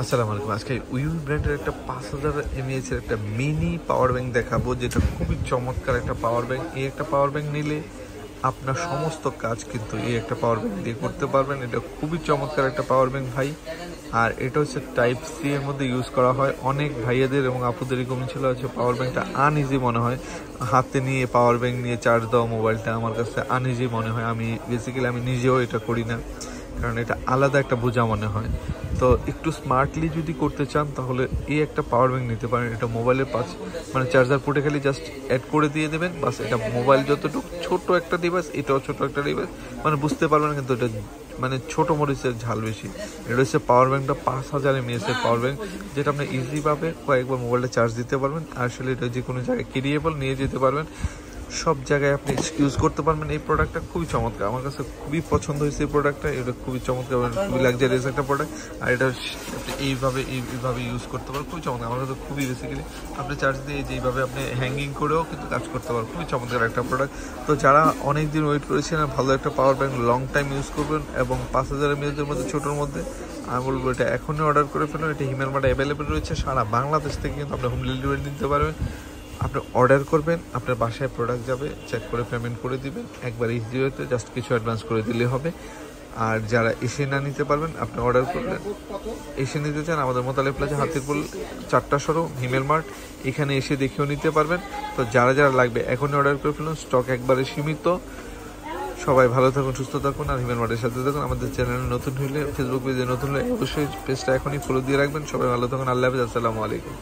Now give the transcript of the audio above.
আসসালামু আলাইকুম। আজকে উইউ ব্র্যান্ডের একটা 5000 mAh এর একটা মিনি পাওয়ার ব্যাংক দেখাবো, যেটা খুবই চমৎকার একটা পাওয়ার ব্যাংক। এই একটা পাওয়ার ব্যাংক নিলে আপনার সমস্ত কাজ কিন্তু এই একটা পাওয়ার ব্যাংক দিয়ে করতে পারবেন। এটা খুবই চমৎকার একটা পাওয়ার ব্যাংক ভাই। আর এটা হচ্ছে টাইপ সি এর মধ্যে ইউজ করা হয়। অনেক ভাইয়াদের এবং আপুদেরই কমন ছিল আছে পাওয়ার ব্যাংকটা আনইজি মনে হয়, হাতে নিয়ে পাওয়ার ব্যাংক নিয়ে চার্জ দেওয়া মোবাইলটা আমার কাছে আনইজি মনে হয়। আমি নিজেও এটা করি না, কারণ এটা আলাদা একটা বোঝা মনে হয়। তো একটু স্মার্টলি যদি করতে চান তাহলে এই একটা পাওয়ার ব্যাংক নিতে পারেন। এটা মোবাইলের পাশ মানে চার্জার পোর্টে খালি জাস্ট অ্যাড করে দিয়ে দেবেন, বাস। এটা মোবাইল যতটুকু ছোট একটা ডিভাইস, এটাও ছোট একটা ডিভাইস, মানে বুঝতে পারবেন, কিন্তু এটা মানে ছোট মরিচের ঝাল বেশি। এটা হচ্ছে পাওয়ার ব্যাংকটা 5000 mAh এর পাওয়ার ব্যাংক, যেটা আপনি ইজিভাবে কয়েকবার মোবাইলটা চার্জ দিতে পারবেন। আসলে এটা যে কোনো জায়গায় ক্যারিয়েবল নিয়ে যেতে পারবেন, সব জায়গায় আপনি ইউজ করতে পারবেন। এই প্রোডাক্টটা খুবই চমৎকার, আমার কাছে খুবই পছন্দ হয়েছে এই প্রোডাক্টটা। এটা খুবই চমৎকার, খুবই লাক্সারিয়াস একটা প্রোডাক্ট। আর এটা আপনি এইভাবে ইউজ করতে পারেন, খুবই চমৎকার। আমার কাছে খুবই বেসিক্যালি আপনি চার্জ দিয়ে যেইভাবে আপনি হ্যাঙ্গিং করেও কিন্তু কাজ করতে পারেন, খুবই চমৎকার একটা প্রোডাক্ট। তো যারা অনেক দিন ওয়েট করেছেন ভালো একটা power bank long time use করবেন এবং 5000 mAh এর মধ্যে ছোটোর মধ্যে, আমি বলবো এটা এখনই অর্ডার করে ফেলুন। এটা হিমেল মার্টে অ্যাভেলেবেল রয়েছে, সারা বাংলাদেশ থেকে কিন্তু আপনি হোম ডেলিভারি নিতে পারবেন। আপনি অর্ডার করবেন, আপনার বাসায় প্রোডাক্ট যাবে, চেক করে পেমেন্ট করে দিবেন একবার ইজি হতে, জাস্ট কিছু অ্যাডভান্স করে দিলে হবে। আর যারা এসে না নিতে পারবেন, আপনি অর্ডার করবেন। এসে নিতে চান আমাদের মোতালেব প্লাজা, হাতিরপুল 4টা শোরুম, হিমেল মার্ট, এখানে এসে দেখেও নিতে পারবেন। তো যারা যারা লাগবে এখনই অর্ডার করে ফেলুন, স্টক একবারে সীমিত। সবাই ভালো থাকুন, সুস্থ থাকুন, আর হিমেল মার্টের সাথে থাকুন। আমাদের চ্যানেলে নতুন হলে, ফেসবুক পেজে নতুন হলে অবশ্যই পেজটা এখনই ফলো দিয়ে রাখবেন। সবাই ভালো থাকুন, আল্লাহ হাফেজ, আসসালামু আলাইকুম।